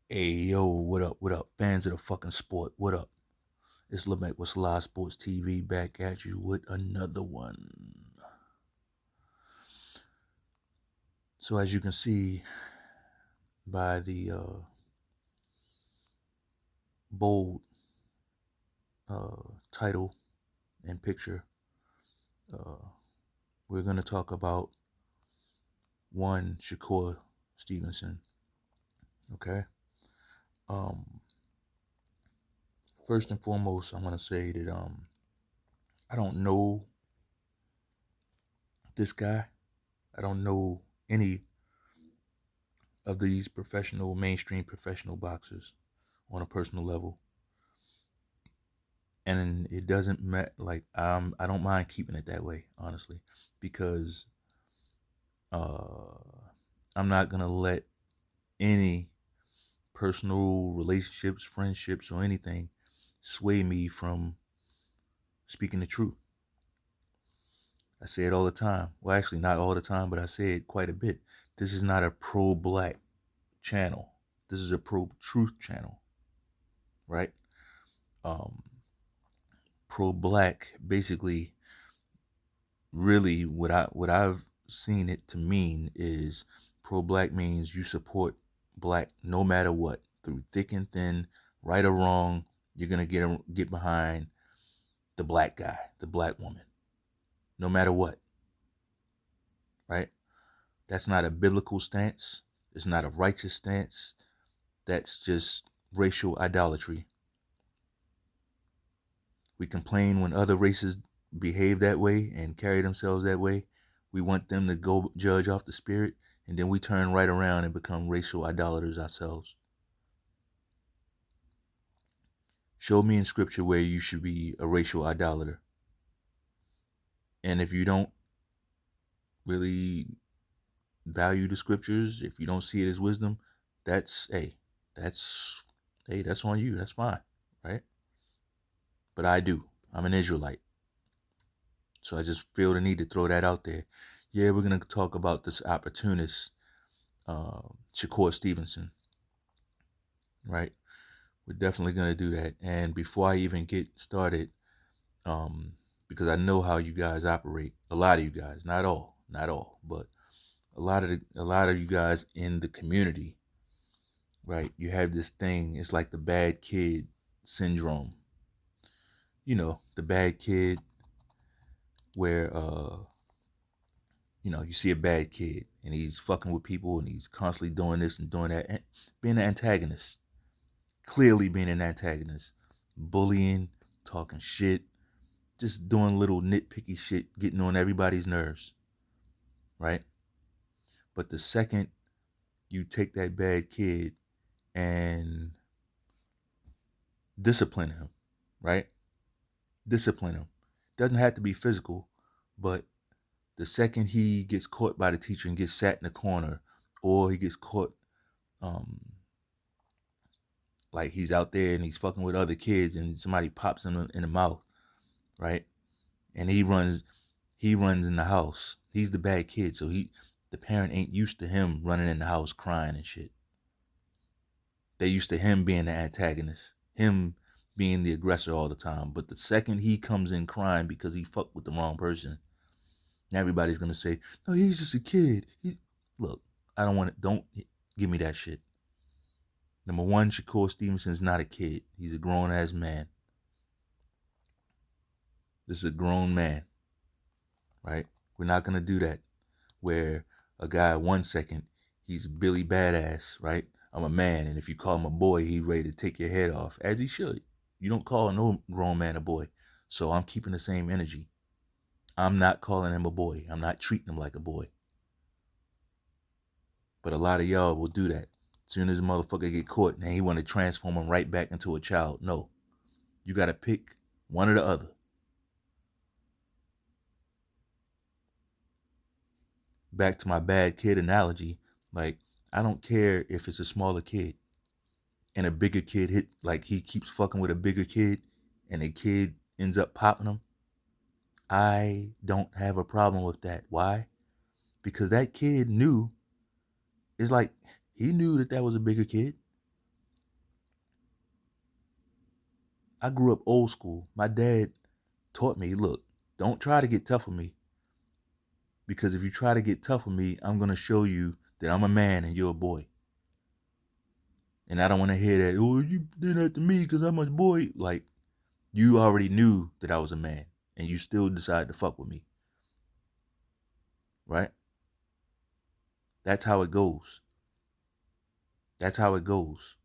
Hey, yo, what up, fans of the fucking sport, what up? It's Lamech with Selah Sports TV back at you with another one. So as you can see by the bold title and picture, we're going to talk about one Shakur Stevenson, okay? First and foremost, I'm going to say that I don't know this guy. I don't know any of these mainstream professional boxers on a personal level. And it doesn't matter, I don't mind keeping it that way, honestly, because I'm not going to let any personal relationships, friendships, or anything sway me from speaking the truth. I say it all the time. Well, actually, not all the time, but I say it quite a bit. This is not a pro-black channel. This is a pro-truth channel, right? Pro-black, basically, really, what I've seen it to mean is pro-black means you support black no matter what, through thick and thin, right or wrong. You're gonna get behind the black guy, the black woman, no matter what, right? That's not a biblical stance. It's not a righteous stance. That's just racial idolatry. We complain when other races behave that way and carry themselves that way. We want them to go judge off the spirit, and then we turn right around and become racial idolaters ourselves. Show me in scripture where you should be a racial idolater. And if you don't really value the scriptures, if you don't see it as wisdom, that's that's on you. That's fine, right? But I do. I'm an Israelite. So I just feel the need to throw that out there. Yeah, we're going to talk about this opportunist, Shakur Stevenson, right? We're definitely going to do that. And before I even get started, because I know how you guys operate, a lot of you guys, not all, but a lot of you guys in the community, right? You have this thing. It's like the bad kid syndrome. You know, the bad kid where you see a bad kid and he's fucking with people and he's constantly doing this and doing that, and being an antagonist, clearly being an antagonist, bullying, talking shit, just doing little nitpicky shit, getting on everybody's nerves, right? But the second you take that bad kid and discipline him, right? Discipline him. Doesn't have to be physical, but the second he gets caught by the teacher and gets sat in the corner, or he gets caught like he's out there and he's fucking with other kids and somebody pops him in the mouth, right? And he runs in the house. He's the bad kid, so the parent ain't used to him running in the house crying and shit. They used to him being the antagonist, him being the aggressor all the time. But the second he comes in crying because he fucked with the wrong person, everybody's gonna say, "No, he's just a kid." Look, I don't want it. Don't give me that shit. Number one, Shakur Stevenson's not a kid. He's a grown ass man. This is a grown man, right? We're not gonna do that. Where a guy 1 second he's Billy Badass, right? I'm a man, and if you call him a boy, he's ready to take your head off, as he should. You don't call no grown man a boy, so I'm keeping the same energy. I'm not calling him a boy. I'm not treating him like a boy. But a lot of y'all will do that. As soon as a motherfucker get caught, and he want to transform him right back into a child. No, you got to pick one or the other. Back to my bad kid analogy, like, I don't care if it's a smaller kid and a bigger kid he keeps fucking with a bigger kid and the kid ends up popping him. I don't have a problem with that. Why? Because that kid knew, it's like, he knew that was a bigger kid. I grew up old school. My dad taught me, look, don't try to get tough with me, because if you try to get tough with me, I'm going to show you that I'm a man and you're a boy. And I don't want to hear that, oh, you did that to me because I'm a boy. Like, you already knew that I was a man and you still decided to fuck with me. Right? That's how it goes. That's how it goes.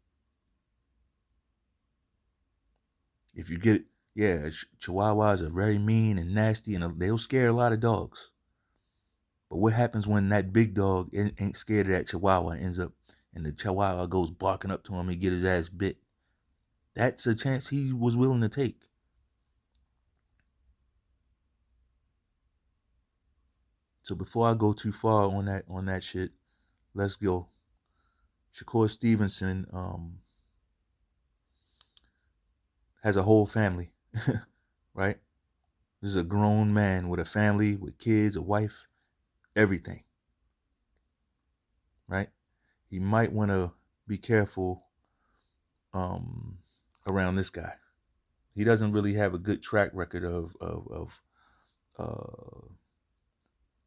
If you get it, yeah, Chihuahuas are very mean and nasty and they'll scare a lot of dogs. But what happens when that big dog ain't scared of that Chihuahua and ends up, and the Chihuahua goes barking up to him and get his ass bit? That's a chance he was willing to take. So before I go too far on that shit, let's go. Shakur Stevenson has a whole family, right? This is a grown man with a family, with kids, a wife, everything, right? He might want to be careful around this guy. He doesn't really have a good track record of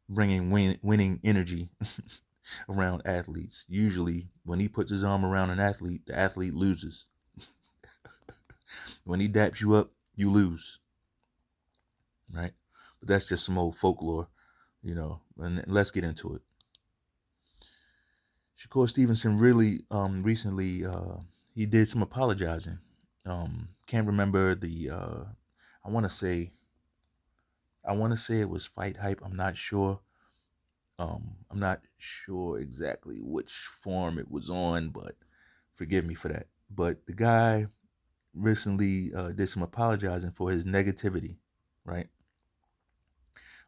bringing winning energy around athletes. Usually, when he puts his arm around an athlete, the athlete loses. When he daps you up, you lose, right? But that's just some old folklore, and let's get into it. Shakur Stevenson really recently he did some apologizing. Can't remember the I want to say it was Fight Hype. I'm not sure exactly which form it was on, but forgive me for that. But the guy recently did some apologizing for his negativity, right?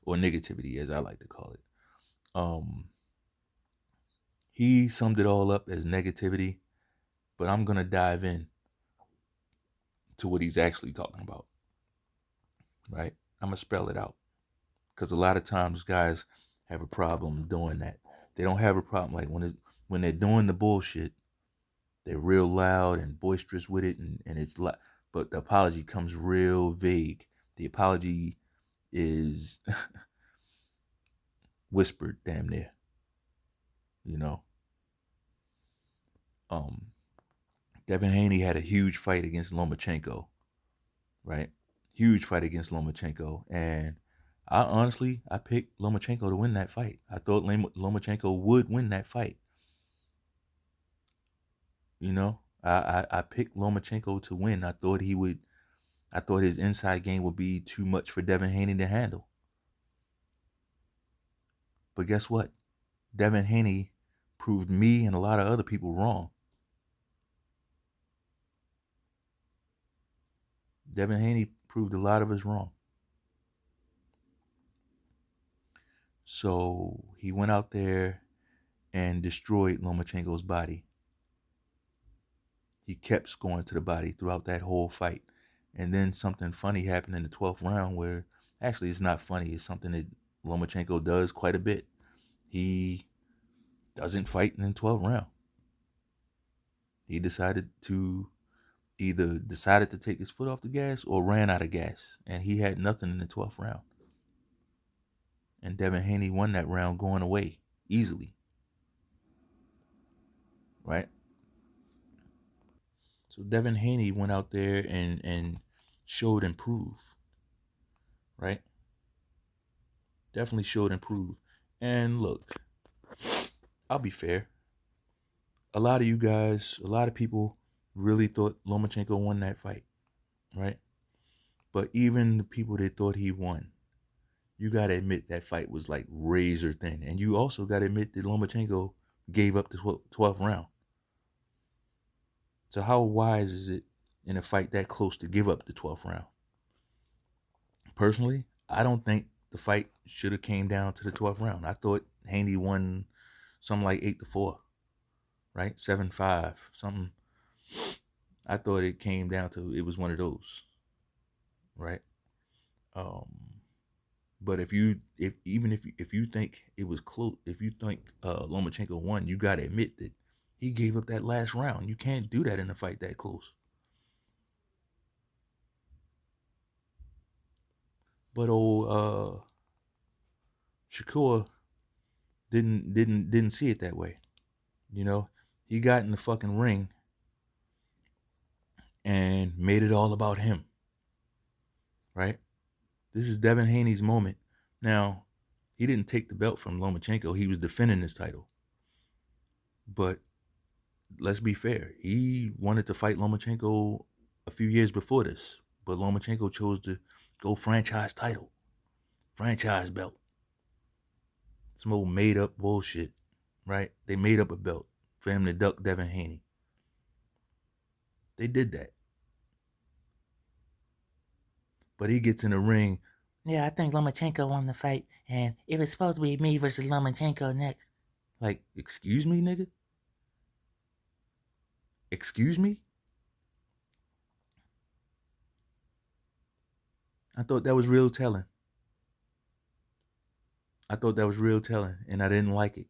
Or negativity, as I like to call it. He summed it all up as negativity, but I'm gonna dive in to what he's actually talking about, right? I'm gonna spell it out, because a lot of times guys have a problem doing that. They don't have a problem like when they're doing the bullshit. They're real loud and boisterous with it, and it's like, but the apology comes real vague. The apology is whispered, damn near. You know, um, Devin Haney had a huge fight against Lomachenko, right? Huge fight against Lomachenko, and I picked Lomachenko to win that fight. I thought Lomachenko would win that fight. I picked Lomachenko to win. I thought he would. I thought his inside game would be too much for Devin Haney to handle. But guess what? Devin Haney proved me and a lot of other people wrong. Devin Haney proved a lot of us wrong. So he went out there and destroyed Lomachenko's body. He kept scoring to the body throughout that whole fight. And then something funny happened in the 12th round where, actually, it's not funny. It's something that Lomachenko does quite a bit. He doesn't fight in the 12th round. He decided to take his foot off the gas or ran out of gas. And he had nothing in the 12th round. And Devin Haney won that round going away easily. Right? So Devin Haney went out there and showed improve. Right? Definitely showed improve. And look, I'll be fair. A lot of people really thought Lomachenko won that fight. Right? But even the people that thought he won, you got to admit that fight was like razor thin. And you also got to admit that Lomachenko gave up the 12th round. So how wise is it in a fight that close to give up the 12th round? Personally, I don't think the fight should have came down to the 12th round. I thought Haney won something like 8-4, right? 7-5, something. I thought it was one of those, right? Um, but if you think it was close, if you think Lomachenko won, you got to admit that he gave up that last round. You can't do that in a fight that close. But old Shakur didn't see it that way. You know, he got in the fucking ring and made it all about him. Right? This is Devin Haney's moment. Now, he didn't take the belt from Lomachenko. He was defending his title. But let's be fair. He wanted to fight Lomachenko a few years before this. But Lomachenko chose to go franchise title. Franchise belt. Some old made up bullshit. Right? They made up a belt for him to duck Devin Haney. They did that. But he gets in the ring. Yeah, I think Lomachenko won the fight, and it was supposed to be me versus Lomachenko next. Like, excuse me, nigga? Excuse me? I thought that was real telling. I thought that was real telling, and I didn't like it.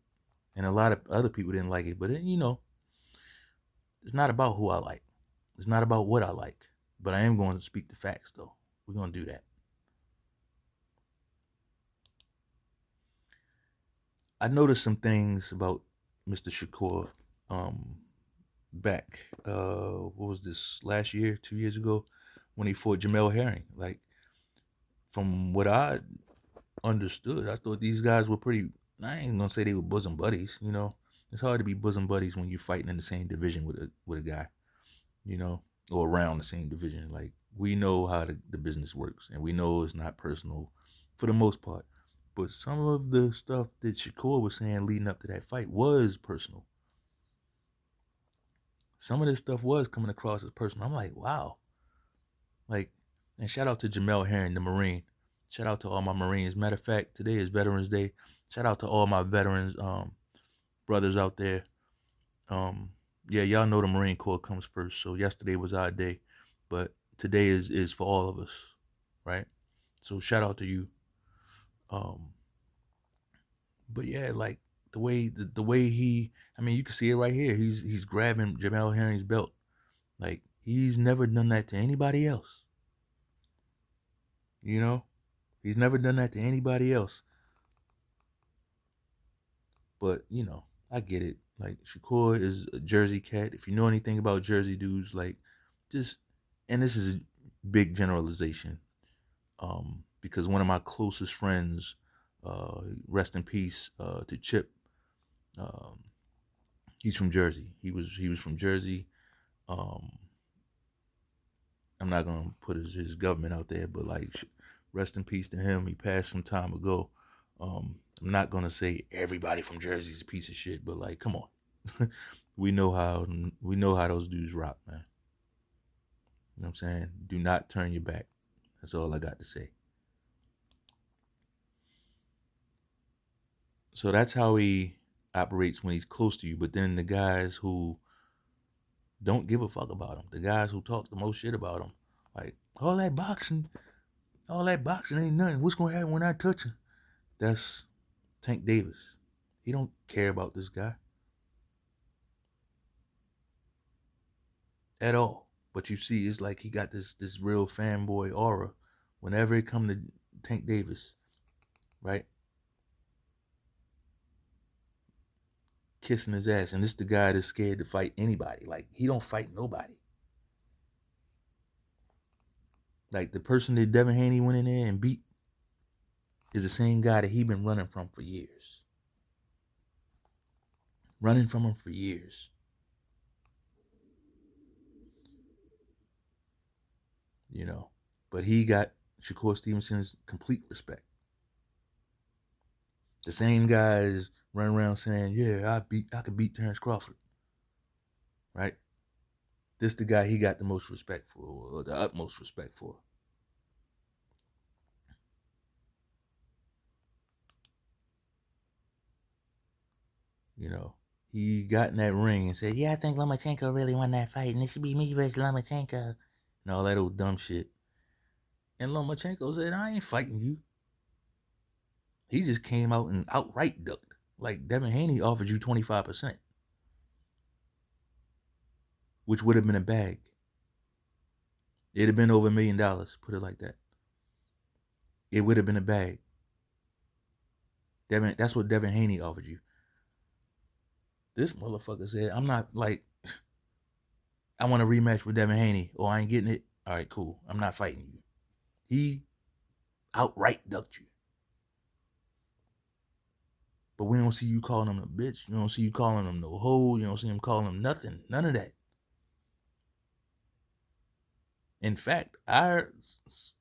And a lot of other people didn't like it. But, it's not about who I like. It's not about what I like. But I am going to speak the facts, though. We're going to do that. I noticed some things about Mr. Shakur back, what was this, last year, 2 years ago, when he fought Jamel Herring. Like, from what I understood, I thought these guys were pretty, I ain't going to say they were bosom buddies, It's hard to be bosom buddies when you're fighting in the same division with a guy, or around the same division. Like, we know how the business works, and we know it's not personal for the most part. But some of the stuff that Shakur was saying leading up to that fight was personal. Some of this stuff was coming across as personal. I'm like, wow. Like, and shout out to Jamel Herring, the Marine. Shout out to all my Marines. Matter of fact, today is Veterans Day. Shout out to all my veterans, brothers out there. Yeah, y'all know the Marine Corps comes first. So yesterday was our day, but today is for all of us, right? So shout out to you. Um, but yeah, like the way he, I mean, you can see it right here. He's grabbing Jamel Herring's belt. Like, he's never done that to anybody else. He's never done that to anybody else. But I get it. Like, Shakur is a Jersey cat. If you know anything about Jersey dudes, like, just, and this is a big generalization, because one of my closest friends, rest in peace, to Chip, um, he's from Jersey. He was from Jersey. Um, I'm not gonna put his government out there, but like, rest in peace to him. He passed some time ago. I'm not gonna say everybody from Jersey's a piece of shit, but like, come on, we know how those dudes rock, man. You know what I'm saying? Do not turn your back. That's all I got to say. So that's how he operates when he's close to you. But then the guys who don't give a fuck about him, the guys who talk the most shit about him, like, all that boxing ain't nothing. What's gonna happen when I touch him? That's Tank Davis. He don't care about this guy at all. But you see, it's like he got this real fanboy aura whenever it come to Tank Davis, right? Kissing his ass, and this the guy that's scared to fight anybody. Like, he don't fight nobody. Like, the person that Devin Haney went in there and beat is the same guy that he been running from for years. Running from him for years. But he got Shakur Stevenson's complete respect. The same guys run around saying, "Yeah, I could beat Terrence Crawford," right? This the guy he got the most respect for, or the utmost respect for. He got in that ring and said, "Yeah, I think Lomachenko really won that fight, and it should be me versus Lomachenko," and all that old dumb shit. And Lomachenko said, "I ain't fighting you." He just came out and outright ducked. Like, Devin Haney offered you 25%, which would have been a bag. It'd have been over $1 million, put it like that. it would have been a bag. That's what Devin Haney offered you. This motherfucker said, I'm not like, I want a rematch with Devin Haney. Oh, I ain't getting it. All right, cool. I'm not fighting you. He outright ducked you. But we don't see you calling him a bitch. You don't see you calling him no hoe. You don't see him calling him nothing. None of that. In fact, I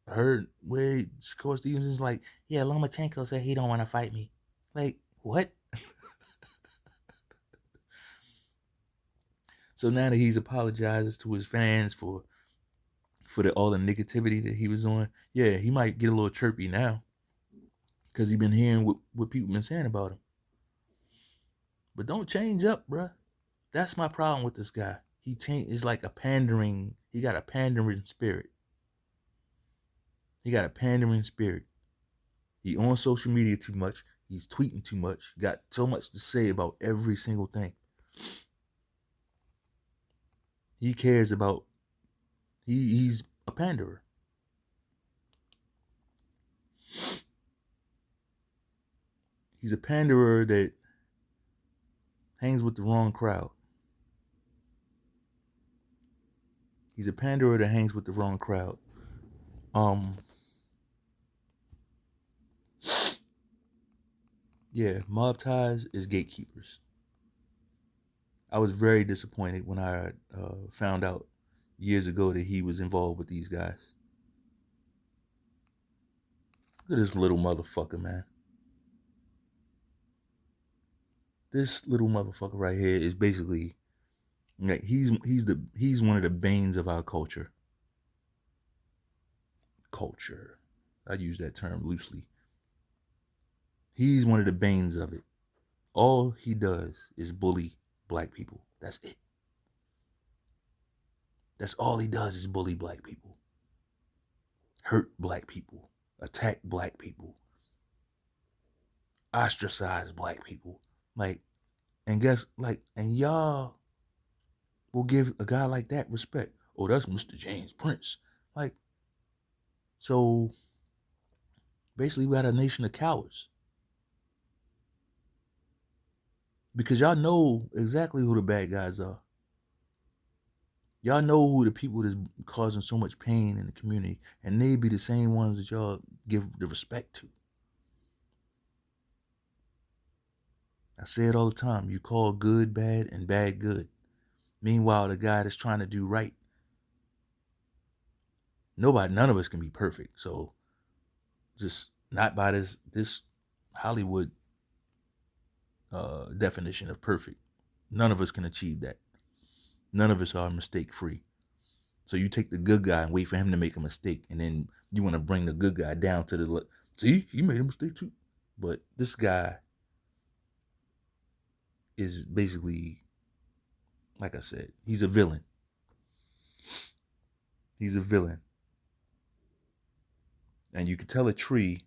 heard where Shakur Stevenson's like, yeah, Lomachenko said he don't want to fight me. Like, what? So now that he's apologizes to his fans for all the negativity that he was on, yeah, he might get a little chirpy now because he's been hearing what people been saying about him. But don't change up, bruh. That's my problem with this guy. Is like a pandering. He got a pandering spirit. He got a pandering spirit. He on social media too much. He's tweeting too much. Got so much to say about every single thing. He cares about. He's a panderer. He's a panderer that hangs with the wrong crowd. He's a panderer that hangs with the wrong crowd. Yeah, mob ties is gatekeepers. I was very disappointed when I found out years ago that he was involved with these guys. Look at this little motherfucker, man. This little motherfucker right here is basically like he's one of the banes of our culture. Culture. I use that term loosely. He's one of the banes of it. All he does is bully black people. That's it. That's all he does is bully black people. Hurt black people. Attack black people. Ostracize black people. Like, and y'all will give a guy like that respect. Oh, that's Mr. James Prince. Like, so basically we got a nation of cowards. Because y'all know exactly who the bad guys are. Y'all know who the people that's causing so much pain in the community, and they be the same ones that y'all give the respect to. I say it all the time. You call good bad and bad good. Meanwhile, the guy that's trying to do right, none of us can be perfect. So just not by this Hollywood definition of perfect. None of us can achieve that. None of us are mistake free. So you take the good guy and wait for him to make a mistake, and then you want to bring the good guy down to the see, he made a mistake too. But this guy is basically, like I said, he's a villain. He's a villain. And you can tell a tree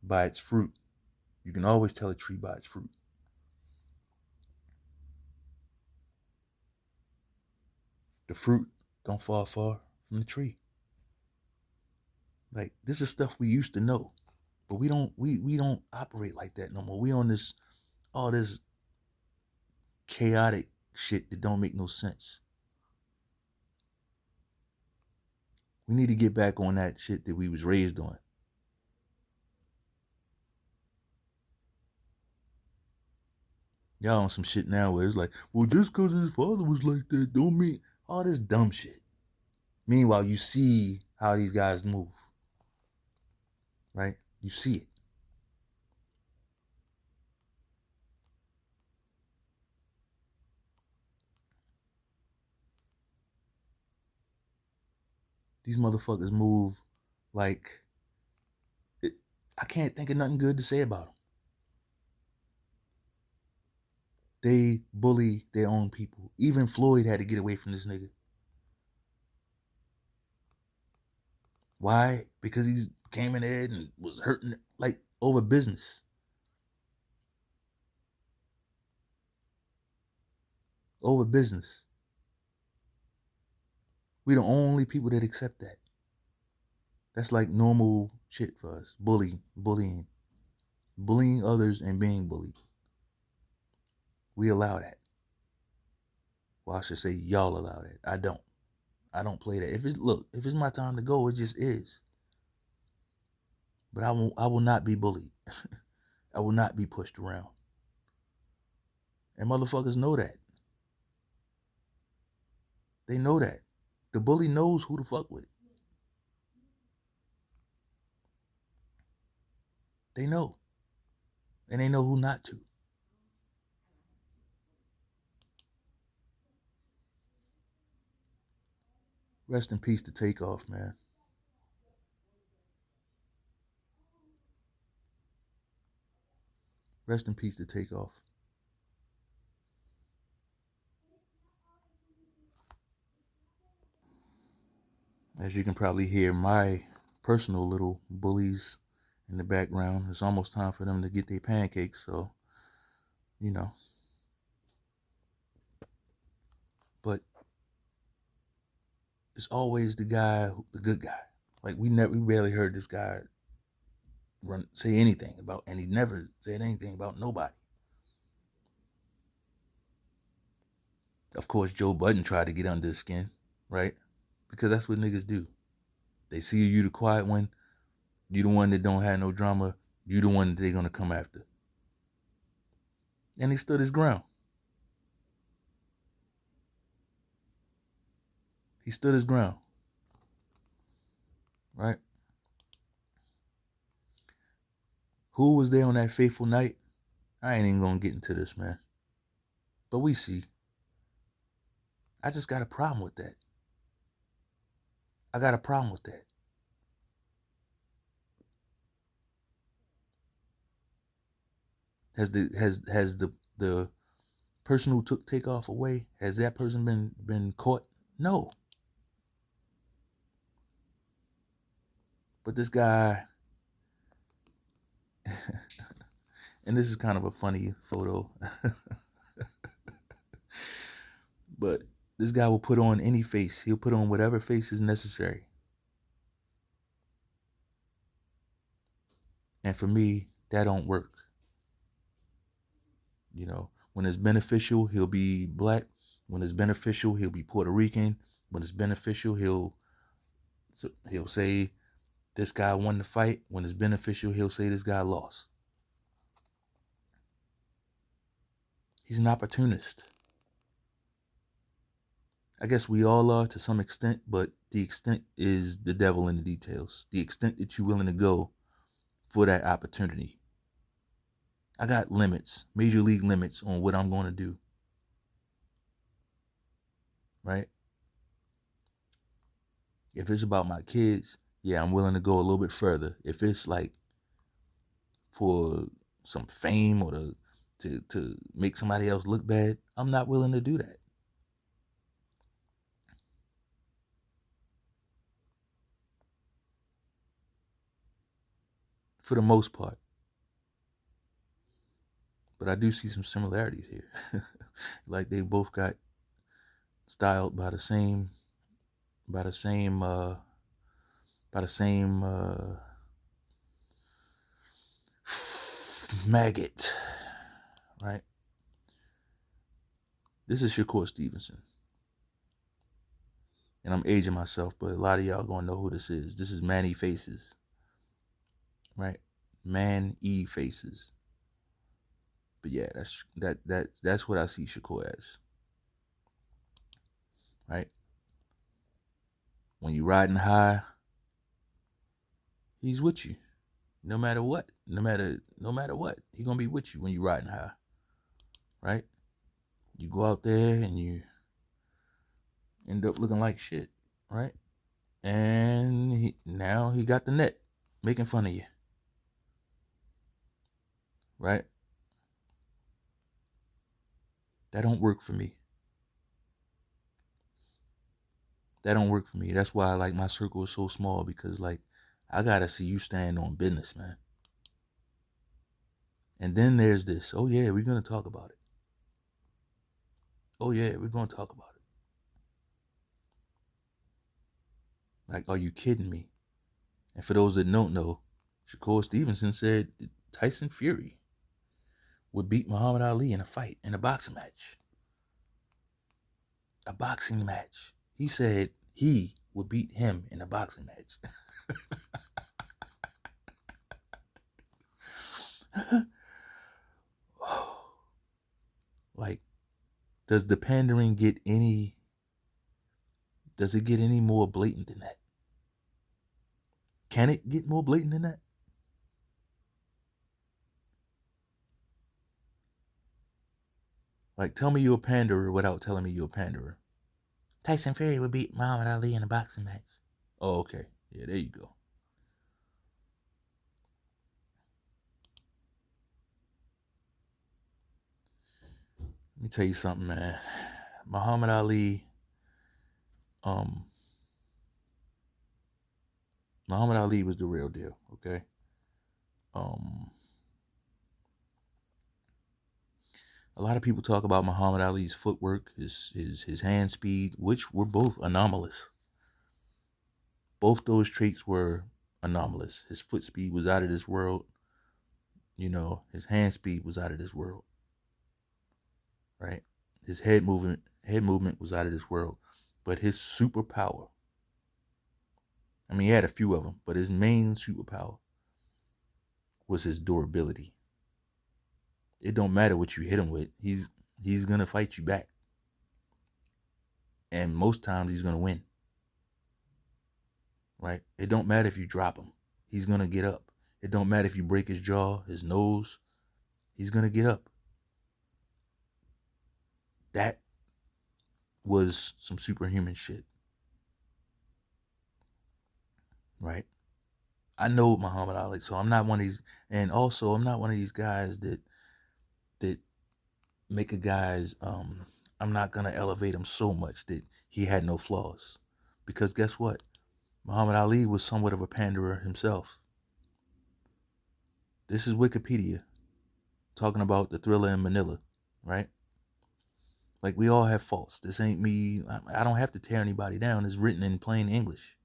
by its fruit. You can always tell a tree by its fruit. The fruit don't fall far from the tree. Like, this is stuff we used to know, but we don't operate like that no more. We on all this chaotic shit that don't make no sense. We need to get back on that shit that we was raised on. Y'all on some shit now where it's like, well, just because his father was like that don't mean all this dumb shit. Meanwhile, you see how these guys move, right? You see it. These motherfuckers move like I can't think of nothing good to say about them. They bully their own people. Even Floyd had to get away from this nigga. Why? Because he came in there and was hurting like over business. Over business. We the only people that accept that. That's like normal shit for us. Bullying others and being bullied. We allow that. Well, I should say y'all allow that. I don't. I don't play that. If it's my time to go, it just is. But I will not be bullied. I will not be pushed around. And motherfuckers know that. They know that. The bully knows who to fuck with. They know. And they know who not to. Rest in peace to Takeoff, man. Rest in peace to Takeoff. As you can probably hear, my personal little bullies in the background. It's almost time for them to get their pancakes, so, you know. But it's always the good guy. Like we barely heard this guy say anything about, and he never said anything about nobody. Of course, Joe Budden tried to get under his skin, right? Because that's what niggas do. They see you the quiet one, you the one that don't have no drama, you the one that they're gonna come after. And he stood his ground. He stood his ground, right? Who was there on that fateful night? I ain't even gonna get into this, man. But we see. I just got a problem with that. I got a problem with that. Has the person who took Takeoff away, has that person been caught? No. But this guy, and this is kind of a funny photo, but this guy will put on any face. He'll put on whatever face is necessary. And for me, that don't work. You know, when it's beneficial, he'll be black. When it's beneficial, he'll be Puerto Rican. When it's beneficial, he'll say this guy won the fight. When it's beneficial, he'll say this guy lost. He's an opportunist. I guess we all are to some extent, but the extent is the devil in the details. The extent that you're willing to go for that opportunity. I got limits, major league limits on what I'm going to do. Right? If it's about my kids, yeah, I'm willing to go a little bit further. If it's like for some fame or to make somebody else look bad, I'm not willing to do that. For the most part. But I do see some similarities here. Like they both got styled by the same by the same by the same maggot, right? This is Shakur Stevenson. And I'm aging myself, but a lot of y'all gonna know who this is. This is Man E Faces, right? Man E Faces. But yeah, that's what I see Shakur as, right? When you riding high, he's with you, no matter what, no matter what. He gonna be with you when you riding high, right? You go out there and you end up looking like shit, right? And now he got the net making fun of you, right? That don't work for me. That don't work for me. That's why like my circle is so small, because like I gotta see you stand on business, man. And then there's this. Oh yeah, we're gonna talk about it. Oh yeah, we're gonna talk about it. Like, are you kidding me? And for those that don't know, Shakur Stevenson said Tyson Fury would beat Muhammad Ali in a fight, in a boxing match. A boxing match. He said he would beat him in a boxing match. Like, does the pandering get any, does it get any more blatant than that? Can it get more blatant than that? Like, tell me you're a panderer without telling me you're a panderer. Tyson Fury would beat Muhammad Ali in a boxing match. Oh, okay. Yeah, there you go. Let me tell you something, man. Muhammad Ali, Muhammad Ali was the real deal, okay? A lot of people talk about Muhammad Ali's footwork, his hand speed, which were both anomalous. Both those traits were anomalous. His foot speed was out of this world. You know, his hand speed was out of this world. Right? His head movement was out of this world. But his superpower, I mean, he had a few of them, but his main superpower was his durability. It don't matter what you hit him with. He's gonna fight you back. And most times he's gonna win. Right? It don't matter if you drop him. He's gonna get up. It don't matter if you break his jaw, his nose, he's gonna get up. That was some superhuman shit. Right? I know Muhammad Ali, so I'm not one of these, and also I'm not one of these guys that make a guy's I'm not gonna elevate him so much that he had no flaws. Because guess what? Muhammad Ali was somewhat of a panderer himself. This is Wikipedia talking about the Thriller in Manila, right? Like, we all have faults. This ain't me. I don't have to tear anybody down. It's written in plain English,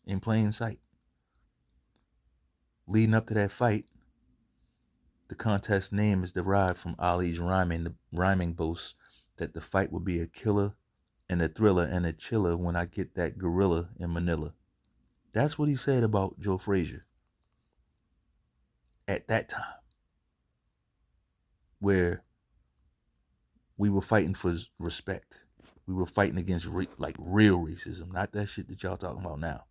in plain sight. Leading up to that fight, the contest name is derived from Ali's rhyming boast that the fight would be a killer and a thriller and a chiller when I get that gorilla in Manila. That's what he said about Joe Frazier at that time, where we were fighting for respect. We were fighting against like real racism, not that shit that y'all talking about now.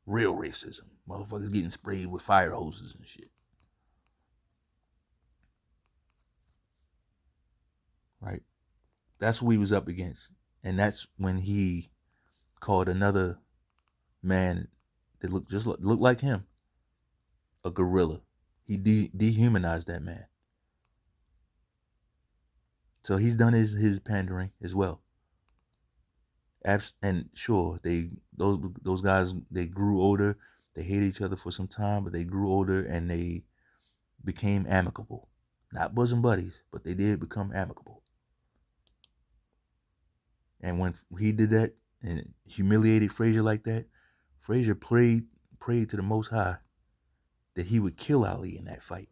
Real racism. Motherfuckers getting sprayed with fire hoses and shit. Right? That's what we was up against. And that's when he called another man that looked like him a gorilla. He dehumanized that man. So he's done his pandering as well. And sure, those guys, they grew older. They hated each other for some time, but they grew older and they became amicable. Not bosom buddies, but they did become amicable. And when he did that and humiliated Frazier like that, Frazier prayed to the Most High that he would kill Ali in that fight.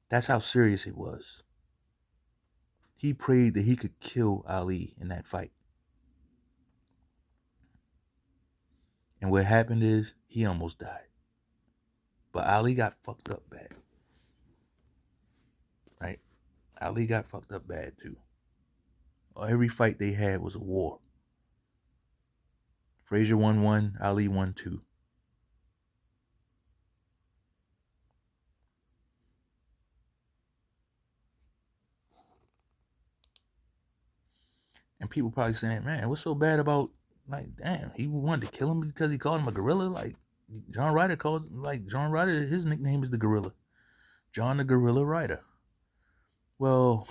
That's how serious it was. He prayed that he could kill Ali in that fight. And what happened is he almost died. But Ali got fucked up bad. Right? Ali got fucked up bad too. Every fight they had was a war. Frazier won 1, Ali won 2. And people probably saying, man, what's so bad about, like, damn, he wanted to kill him because he called him a gorilla? Like, John Ryder John Ryder, his nickname is the Gorilla. John the Gorilla Ryder. Well,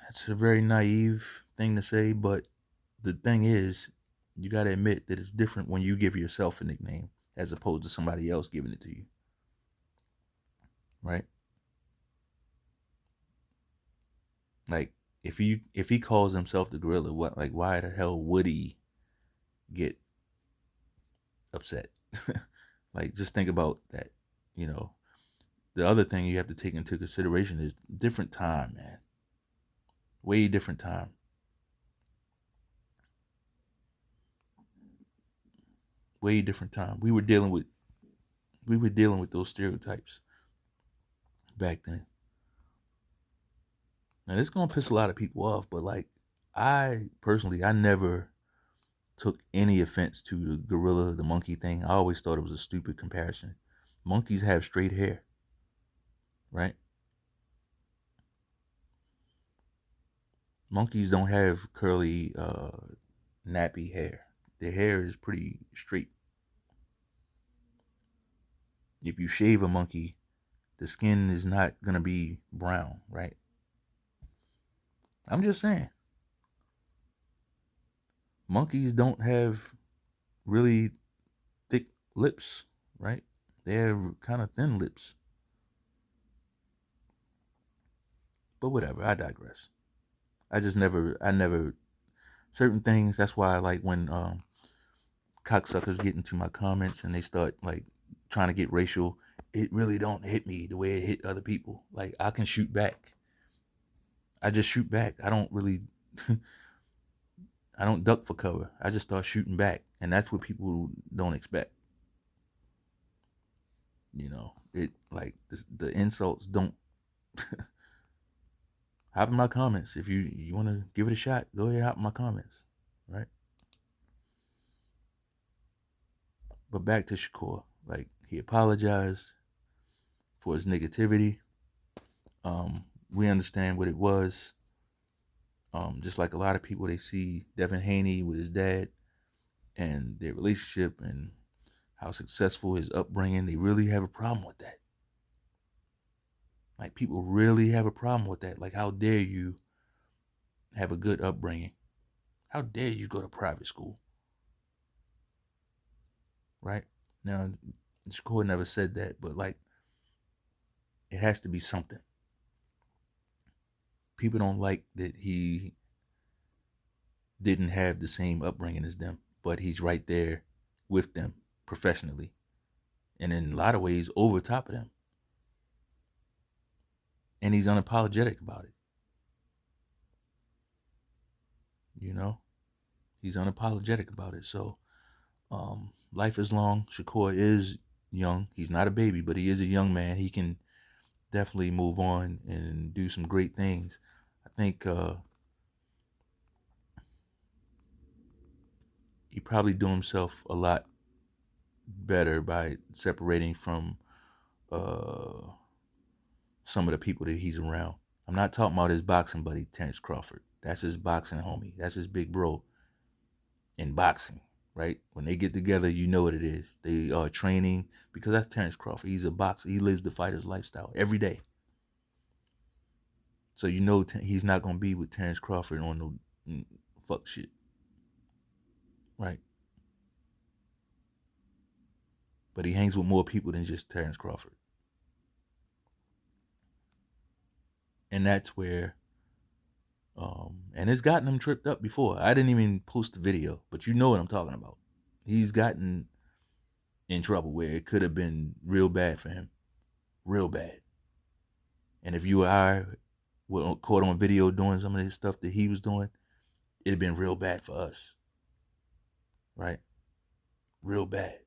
that's a very naive thing to say, but the thing is, you got to admit that it's different when you give yourself a nickname as opposed to somebody else giving it to you. Right? Like, if he calls himself the gorilla, what, like, why the hell would he get upset? Like, just think about that. You know, the other thing you have to take into consideration is different time, man. Way different time. Way different time. We were dealing with those stereotypes back then. Now this is gonna piss a lot of people off, but like, I personally, I never took any offense to the gorilla, the monkey thing. I always thought it was a stupid comparison. Monkeys have straight hair, right? Monkeys don't have curly, nappy hair. Their hair is pretty straight. If you shave a monkey, the skin is not gonna be brown, right? I'm just saying. Monkeys don't have really thick lips, right? They have kind of thin lips. But whatever, I digress. I never, certain things, that's why I like when cocksuckers get into my comments and they start like trying to get racial, it really don't hit me the way it hit other people. Like, I can shoot back. I just shoot back. I don't really I don't duck for cover. I just start shooting back. And that's what people don't expect. You know, it like the insults don't hop in my comments. If you want to give it a shot, go ahead, hop in my comments, right? But back to Shakur. Like, he apologized for his negativity. We understand what it was. Just like a lot of people, they see Devin Haney with his dad and their relationship and how successful his upbringing, they really have a problem with that. Like, people really have a problem with that. Like, how dare you have a good upbringing? How dare you go to private school? Right? Now, Shakur never said that, but like, it has to be something. People don't like that he didn't have the same upbringing as them, but he's right there with them professionally. And in a lot of ways, over top of them. And he's unapologetic about it. You know? He's unapologetic about it. So, life is long. Shakur is young. He's not a baby, but he is a young man. He can definitely move on and do some great things. I think he probably do himself a lot better by separating from uh, some of the people that he's around. I'm not talking about his boxing buddy, Terrence Crawford. That's his boxing homie. That's his big bro in boxing, right? When they get together, you know what it is. They are training, because that's Terrence Crawford. He's a boxer. He lives the fighter's lifestyle every day. So you know he's not going to be with Terrence Crawford on no fuck shit, right? But he hangs with more people than just Terrence Crawford. And that's where, and it's gotten him tripped up before. I didn't even post the video, but you know what I'm talking about. He's gotten in trouble where it could have been real bad for him. Real bad. And if you or I were caught on video doing some of this stuff that he was doing, it'd have been real bad for us. Right? Real bad.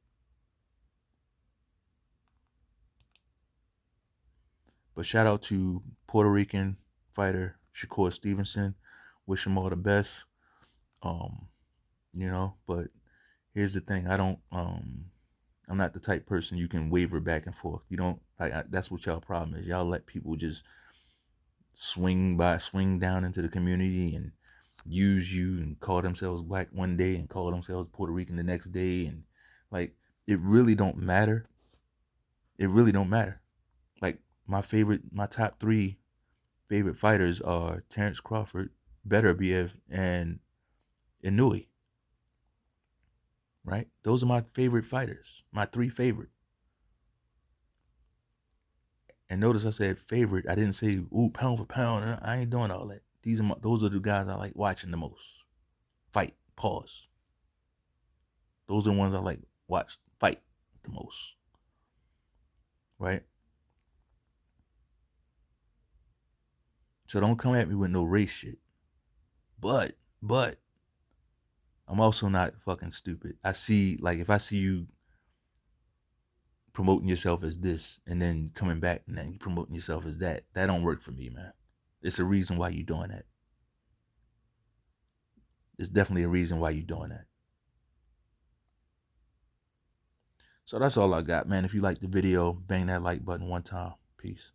But shout out to Puerto Rican fighter Shakur Stevenson. Wish him all the best. But here's the thing. I'm not the type person you can waver back and forth. You don't that's what y'all problem is. Y'all let people just swing down into the community and use you and call themselves black one day and call themselves Puerto Rican the next day, and like, it really don't matter. It really don't matter. Like, my top 3 favorite fighters are Terrence Crawford, Beterbiev, and Inouye. Right? Those are my favorite fighters. My 3 favorite. And notice I said favorite. I didn't say, ooh, pound for pound. I ain't doing all that. Those are the guys I like watching the most. Fight. Pause. Those are the ones I like fight the most. Right? So don't come at me with no race shit. But I'm also not fucking stupid. If I see you promoting yourself as this and then coming back and then you promoting yourself as that don't work for me, man. It's a reason why you're doing that. It's definitely a reason why you're doing that. So that's all I got, man. If you like the video, bang that like button one time. Peace.